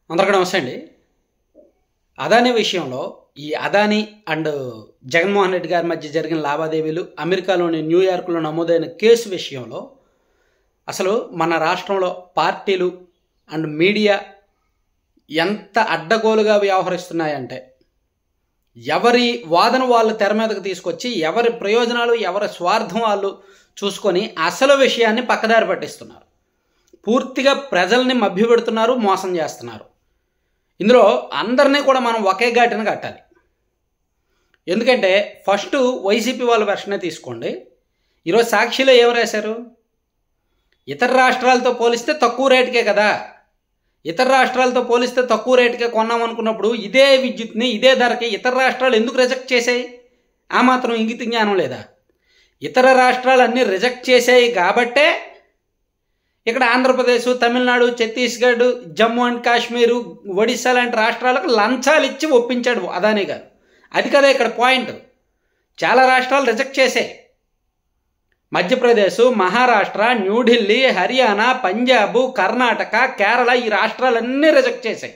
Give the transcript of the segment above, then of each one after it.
అందరికీ నమస్తే అండి. అదానీ విషయంలో ఈ అదానీ అండ్ జగన్మోహన్ రెడ్డి గారి మధ్య జరిగిన లావాదేవీలు, అమెరికాలోని న్యూయార్క్లో నమోదైన కేసు విషయంలో అసలు మన రాష్ట్రంలో పార్టీలు అండ్ మీడియా ఎంత అడ్డగోలుగా వ్యవహరిస్తున్నాయంటే, ఎవరి వాదన వాళ్ళు తెర మీదకు తీసుకొచ్చి ఎవరి ప్రయోజనాలు ఎవరి స్వార్థం వాళ్ళు చూసుకొని అసలు విషయాన్ని పక్కదారి పట్టిస్తున్నారు. పూర్తిగా ప్రజల్ని మభ్యపెడుతున్నారు, మోసం చేస్తున్నారు. ఇందులో అందరినీ కూడా మనం ఒకే ఘాటిన కట్టాలి. ఎందుకంటే ఫస్ట్ వైసీపీ వాళ్ళ వెర్షనే తీసుకోండి. ఈరోజు సాక్షిలో ఏం రాశారు? ఇతర రాష్ట్రాలతో పోలిస్తే తక్కువ రేటుకే కదా, ఇతర రాష్ట్రాలతో పోలిస్తే తక్కువ రేటుకే కొన్నాం అనుకున్నప్పుడు ఇదే విద్యుత్ని ఇదే ధరకి ఇతర రాష్ట్రాలు ఎందుకు రిజెక్ట్ చేశాయి? ఆ మాత్రం ఇంగిత జ్ఞానం లేదా? ఇతర రాష్ట్రాలన్నీ రిజెక్ట్ చేశాయి కాబట్టే ఇక్కడ ఆంధ్రప్రదేశ్, తమిళనాడు, ఛత్తీస్గఢ్, జమ్మూ అండ్ కాశ్మీరు, ఒడిశా లాంటి రాష్ట్రాలకు లంచాలు ఇచ్చి ఒప్పించాడు అదానీ గారు. అది కదా ఇక్కడ పాయింట్. చాలా రాష్ట్రాలు రిజెక్ట్ చేశాయి. మధ్యప్రదేశ్, మహారాష్ట్ర, న్యూఢిల్లీ, హర్యానా, పంజాబ్, కర్ణాటక, కేరళ ఈ రాష్ట్రాలన్నీ రిజెక్ట్ చేశాయి.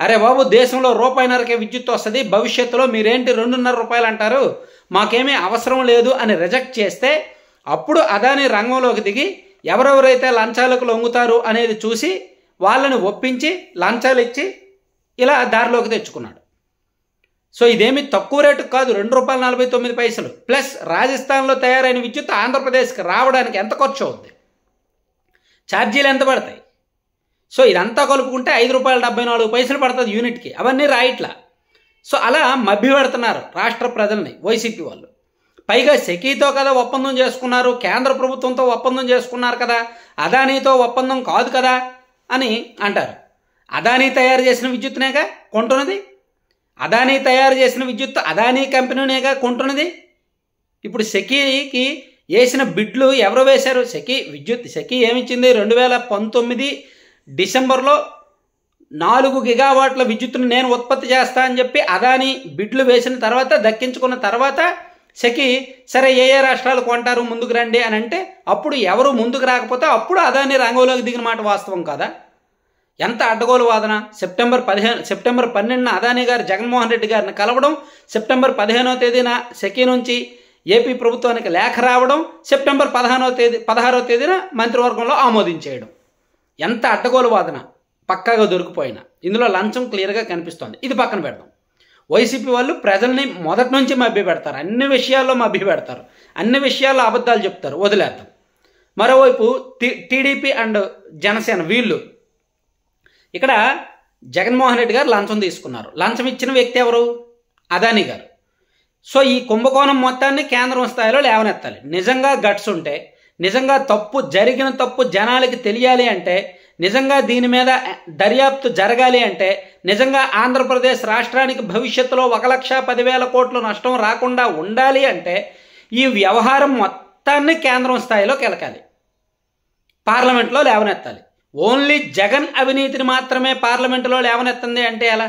అరే బాబు, దేశంలో రూపాయిన్నరకే విద్యుత్ వస్తుంది, భవిష్యత్తులో మీరేంటి 2.5 రూపాయలు అంటారు, మాకేమీ అవసరం లేదు అని రిజెక్ట్ చేస్తే అప్పుడు అదానీ రంగంలోకి దిగి ఎవరెవరైతే లంచాలకు లొంగుతారు అనేది చూసి వాళ్ళని ఒప్పించి లంచాలు ఇచ్చి ఇలా దారిలోకి తెచ్చుకున్నాడు. సో ఇదేమి తక్కువ రేటు కాదు, ₹2.49 ప్లస్ రాజస్థాన్లో తయారైన విద్యుత్ ఆంధ్రప్రదేశ్కి రావడానికి ఎంత ఖర్చు అవుద్ది, ఛార్జీలు ఎంత పడతాయి? సో ఇదంతా కలుపుకుంటే ₹5.74 పడుతుంది యూనిట్కి. అవన్నీ రాయిట్లా. సో అలా మభ్యపెడుతున్నారు రాష్ట్ర ప్రజల్ని వైసీపీ వాళ్ళు. పైగా సెకీతో కదా ఒప్పందం చేసుకున్నారు, కేంద్ర ప్రభుత్వంతో ఒప్పందం చేసుకున్నారు కదా, అదానీతో ఒప్పందం కాదు కదా అని అంటారు. అదానీ తయారు చేసిన విద్యుత్తునేగా కొంటున్నది, అదానీ తయారు చేసిన విద్యుత్ అదానీ కంపెనీనేగా కొంటున్నది. ఇప్పుడు సెకీకి వేసిన బిడ్లు ఎవరు వేశారు? సెకీ ఏమిచ్చింది? 2019 డిసెంబర్లో 4 గిగావాట్ల విద్యుత్తును నేను ఉత్పత్తి చేస్తా అని చెప్పి అదానీ బిడ్లు వేసిన తర్వాత, దక్కించుకున్న తర్వాత సెకీ సరే ఏ రాష్ట్రాలు కొంటారు ముందుకు రండి అని అంటే అప్పుడు ఎవరు ముందుకు రాకపోతే అప్పుడు అదానీ రంగంలోకి దిగిన మాట వాస్తవం కాదా? ఎంత అడ్డగోలు వాదన! సెప్టెంబర్ 12న అదానీ గారు జగన్మోహన్ రెడ్డి గారిని కలవడం, సెప్టెంబర్ 15వ తేదీన సెకీ నుంచి ఏపీ ప్రభుత్వానికి లేఖ రావడం, సెప్టెంబర్ 16వ తేదీన మంత్రివర్గంలో ఆమోదించేయడం. ఎంత అడ్డగోలు వాదన! పక్కాగా దొరికిపోయిన ఇందులో లంచం క్లియర్గా కనిపిస్తోంది. ఇది పక్కన పెడదాం. వైసీపీ వాళ్ళు ప్రజల్ని మొదటి నుంచి మభ్యపెడతారు, అన్ని విషయాల్లో మభ్యపెడతారు, అన్ని విషయాల్లో అబద్ధాలు చెప్తారు, వదిలేద్దాం. మరోవైపు టీడీపీ అండ్ జనసేన వీళ్ళు ఇక్కడ జగన్మోహన్ రెడ్డి గారు లంచం తీసుకున్నారు. లంచం ఇచ్చిన వ్యక్తి ఎవరు? అదానీ గారు. సో ఈ కుంభకోణం మొత్తాన్ని కేంద్రం స్థాయిలో లేవనెత్తాలి. నిజంగా గట్స్ ఉంటే, నిజంగా జరిగిన తప్పు జనాలకి తెలియాలి అంటే, నిజంగా దీని మీద దర్యాప్తు జరగాలి అంటే, నిజంగా ఆంధ్రప్రదేశ్ రాష్ట్రానికి భవిష్యత్తులో 1,10,000 కోట్లు నష్టం రాకుండా ఉండాలి అంటే ఈ వ్యవహారం మొత్తాన్ని కేంద్రం స్థాయిలో కెలకాలి, పార్లమెంట్లో లేవనెత్తాలి. ఓన్లీ జగన్ అవినీతిని మాత్రమే పార్లమెంటులో లేవనెత్తంది అంటే ఎలా?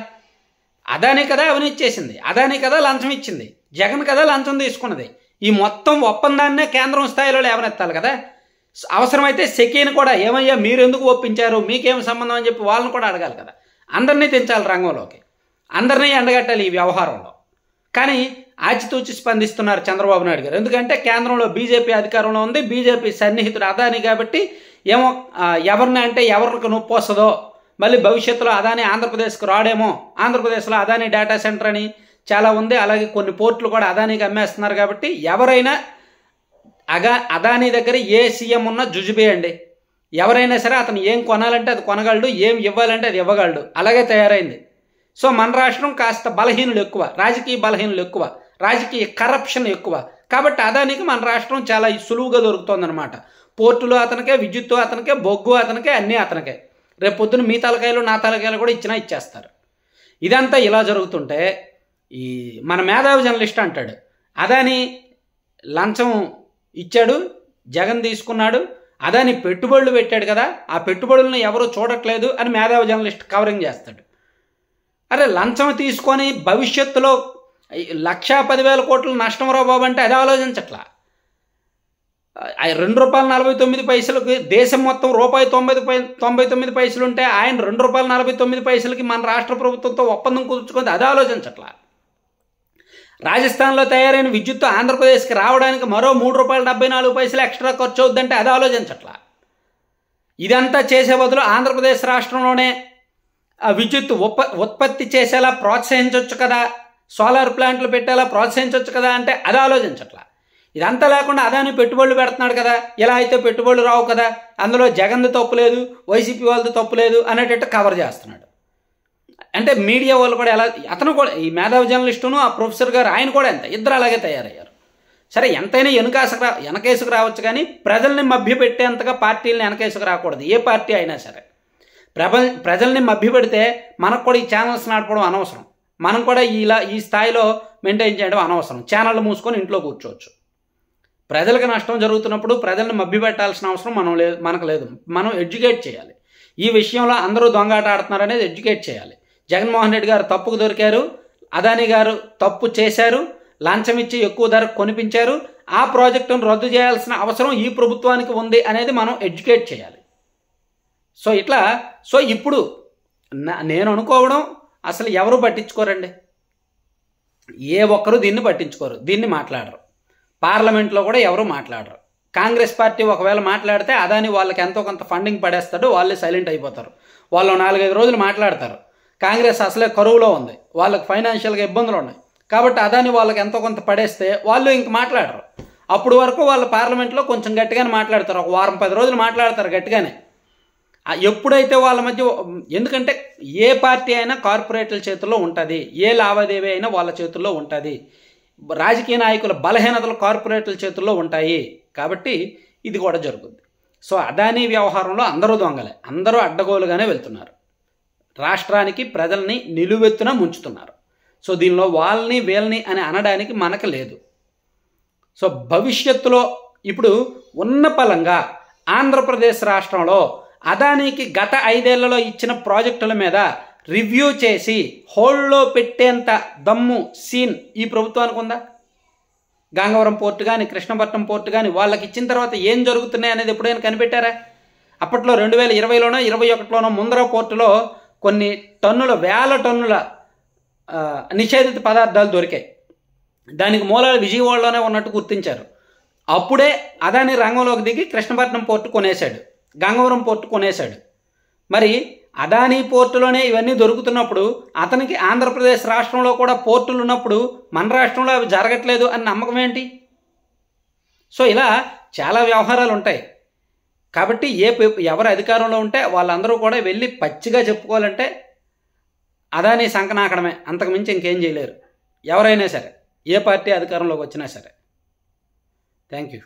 అదానీ కదా అవినీతి చేసింది, అదానీ కదా లంచం ఇచ్చింది, జగన్ కదా లంచం తీసుకున్నది. ఈ మొత్తం ఒప్పందాన్నే కేంద్రం స్థాయిలో లేవనెత్తాలి కదా. అవసరమైతే సెకీని కూడా ఏమయ్యా మీరు ఎందుకు ఒప్పించారు, మీకేం సంబంధం అని చెప్పి వాళ్ళని కూడా అడగాలి కదా. అందరినీ తెంచాలి రంగంలోకి, అందరినీ ఎండగట్టాలి ఈ వ్యవహారంలో. కానీ ఆచితూచి స్పందిస్తున్నారు చంద్రబాబు నాయుడు గారు. ఎందుకంటే కేంద్రంలో బీజేపీ అధికారంలో ఉంది, బీజేపీ సన్నిహితుడు అదానీ కాబట్టి ఏమో ఎవరిని అంటే ఎవరికి నొప్పి వస్తుందో, మళ్ళీ భవిష్యత్తులో అదానీ ఆంధ్రప్రదేశ్కి రాడేమో, ఆంధ్రప్రదేశ్లో అదానీ డేటా సెంటర్ అని చాలా ఉంది, అలాగే కొన్ని పోర్టులు కూడా అదానీకి అమ్మేస్తున్నారు కాబట్టి ఎవరైనా అదానీ దగ్గర ఏ సీఎం ఉన్నా జుజుబేయండి, ఎవరైనా సరే అతను ఏం కొనాలంటే అది కొనగలడు, ఏం ఇవ్వాలంటే అది ఇవ్వగలడు. అలాగే తయారైంది. సో మన రాష్ట్రం కాస్త బలహీనులు ఎక్కువ, రాజకీయ బలహీనులు ఎక్కువ, రాజకీయ కరప్షన్ ఎక్కువ. కాబట్టి అదానికి మన రాష్ట్రం చాలా సులువుగా దొరుకుతుందన్నమాట. పోర్టులు అతనికే, విద్యుత్తు అతనికే, బొగ్గు అతనికే, అన్నీ అతనికే. రేపు పొద్దున మీ తలకాయలు నా తలకాయలు కూడా ఇచ్చేస్తారు. ఇదంతా ఇలా జరుగుతుంటే ఈ మన మేధావి జర్నలిస్ట్ అంటాడు అదానీ లంచం ఇచ్చాడు, జగన్ తీసుకున్నాడు, అదానీ పెట్టుబడులు పెట్టాడు కదా, ఆ పెట్టుబడులను ఎవరు చూడట్లేదు అని మేధావి జర్నలిస్ట్ కవరింగ్ చేస్తాడు. అరే లంచం తీసుకొని భవిష్యత్తులో 1,10,000 కోట్లు నష్టం రా బాబు అంటే అది ఆలోచించట్లా. ₹2.49 దేశం మొత్తం ₹1.99 ఉంటే ఆయన ₹2.49 మన రాష్ట్ర ప్రభుత్వంతో ఒప్పందం కుదుర్చుకుంది, అది ఆలోచించట్లా. రాజస్థాన్లో తయారైన విద్యుత్తు ఆంధ్రప్రదేశ్కి రావడానికి మరో ₹3.74 ఎక్స్ట్రా ఖర్చు అవుద్దంటే అది ఆలోచించట్లా. ఇదంతా చేసే బదులు ఆంధ్రప్రదేశ్ రాష్ట్రంలోనే విద్యుత్ ఉత్పత్తి చేసేలా ప్రోత్సహించవచ్చు కదా, సోలార్ ప్లాంట్లు పెట్టేలా ప్రోత్సహించవచ్చు కదా అంటే అది ఆలోచించట్లా. ఇదంతా లేకుండా అదాని పెట్టుబడులు పెడుతున్నాడు కదా, ఇలా అయితే పెట్టుబడులు రావు కదా, అందులో జగన్ది తప్పు లేదు, వైసీపీ వాళ్ళది తప్పు లేదు అనేటట్టు కవర్ చేస్తున్నాడు. అంటే మీడియా వాళ్ళు కూడా ఎలా, అతను కూడా ఈ మేధావి జర్నలిస్టును ఆ ప్రొఫెసర్ గారు ఆయన కూడా ఎంత ఇద్దరు అలాగే తయారయ్యారు. సరే ఎంతైనా వెనకేసుకు రావచ్చు, కానీ ప్రజల్ని మభ్యపెట్టేంతగా పార్టీలను వెనకేసుకు రాకూడదు ఏ పార్టీ అయినా సరే. ప్రజల్ని మభ్యపెడితే మనకు కూడా ఈ ఛానల్స్ నడపడం అనవసరం, మనం కూడా ఈ స్థాయిలో మెయింటైన్ చేయడం అనవసరం. ఛానళ్ళు మూసుకొని ఇంట్లో కూర్చోవచ్చు. ప్రజలకు నష్టం జరుగుతున్నప్పుడు ప్రజల్ని మభ్యపెట్టాల్సిన అవసరం మనకు లేదు. మనం ఎడ్యుకేట్ చేయాలి. ఈ విషయంలో అందరూ దొంగాట ఆడుతున్నారు అనేది ఎడ్యుకేట్ చేయాలి. జగన్మోహన్ రెడ్డి గారు తప్పుకు దొరికారు, అదానీ గారు తప్పు చేశారు, లంచం ఇచ్చి ఎక్కువ ధరకు కొనిపించారు, ఆ ప్రాజెక్టును రద్దు చేయాల్సిన అవసరం ఈ ప్రభుత్వానికి ఉంది అనేది మనం ఎడ్యుకేట్ చేయాలి. సో ఇప్పుడు నేను అనుకోవడం, అసలు ఎవరు పట్టించుకోరండి, ఏ ఒక్కరు దీన్ని పట్టించుకోరు, దీన్ని మాట్లాడరు. పార్లమెంట్లో కూడా ఎవరు మాట్లాడరు. కాంగ్రెస్ పార్టీ ఒకవేళ మాట్లాడితే అదాని వాళ్ళకి ఎంతో కొంత ఫండింగ్ పడేస్తాడు, వాళ్ళే సైలెంట్ అయిపోతారు. వాళ్ళు 4-5 రోజులు మాట్లాడతారు. కాంగ్రెస్ అసలే కరువులో ఉంది, వాళ్ళకి ఫైనాన్షియల్గా ఇబ్బందులు ఉన్నాయి కాబట్టి అదాని వాళ్ళకి ఎంతో కొంత పడేస్తే వాళ్ళు ఇంక మాట్లాడరు. అప్పుడు వరకు వాళ్ళు పార్లమెంట్లో కొంచెం గట్టిగానే మాట్లాడతారు, ఒక 10 రోజులు మాట్లాడతారు గట్టిగానే. ఎప్పుడైతే వాళ్ళ మధ్య, ఎందుకంటే ఏ పార్టీ అయినా కార్పొరేట్ల చేతుల్లో ఉంటుంది, ఏ లావాదేవీ అయినా వాళ్ళ చేతుల్లో ఉంటుంది, రాజకీయ నాయకుల బలహీనతలు కార్పొరేట్ల చేతుల్లో ఉంటాయి కాబట్టి ఇది కూడా జరుగుతుంది. సో అదానీ వ్యవహారంలో అందరూ దొంగలే, అందరూ అడ్డగోలుగానే వెళ్తున్నారు, రాష్ట్రానికి ప్రజల్ని నిలువెత్తున ముంచుతున్నారు. సో దీనిలో వాళ్ళని వీళ్ళని అని అనడానికి మనకు లేదు. సో భవిష్యత్తులో ఇప్పుడు ఉన్న పలంగా ఆంధ్రప్రదేశ్ రాష్ట్రంలో అదానీకి గత 5 ఏళ్లలో ఇచ్చిన ప్రాజెక్టుల మీద రివ్యూ చేసి హోల్డ్లో పెట్టేంత దమ్ము సీన్ ఈ ప్రభుత్వానికి ఉందా? గంగవరం పోర్టు కానీ కృష్ణపట్నం పోర్టు కానీ వాళ్ళకి ఇచ్చిన తర్వాత ఏం జరుగుతున్నాయి అనేది ఎప్పుడైనా కనిపెట్టారా? అప్పట్లో 2020లోనో 2021లోనో ముందర పోర్టులో కొన్ని వేల టన్నుల నిషేధిత పదార్థాలు దొరికాయి. దానికి మూలాలు విజయవాడలోనే ఉన్నట్టు గుర్తించారు. అప్పుడే అదాని రంగంలోకి దిగి కృష్ణపట్నం పోర్టు కొనేశాడు, గంగవరం పోర్టు కొనేశాడు. మరి అదానీ పోర్టులోనే ఇవన్నీ దొరుకుతున్నప్పుడు అతనికి ఆంధ్రప్రదేశ్ రాష్ట్రంలో కూడా పోర్టులు ఉన్నప్పుడు మన రాష్ట్రంలో అవి జరగట్లేదు అని నమ్మకం ఏంటి? సో ఇలా చాలా వ్యవహారాలు ఉంటాయి కాబట్టి ఎవరు అధికారంలో ఉంటే వాళ్ళందరూ కూడా వెళ్ళి పచ్చిగా చెప్పుకోవాలంటే అదానీ సంకనాకడమే, అంతకుమించి ఇంకేం చేయలేరు ఎవరైనా సరే, ఏ పార్టీ అధికారంలోకి వచ్చినా సరే. Thank you.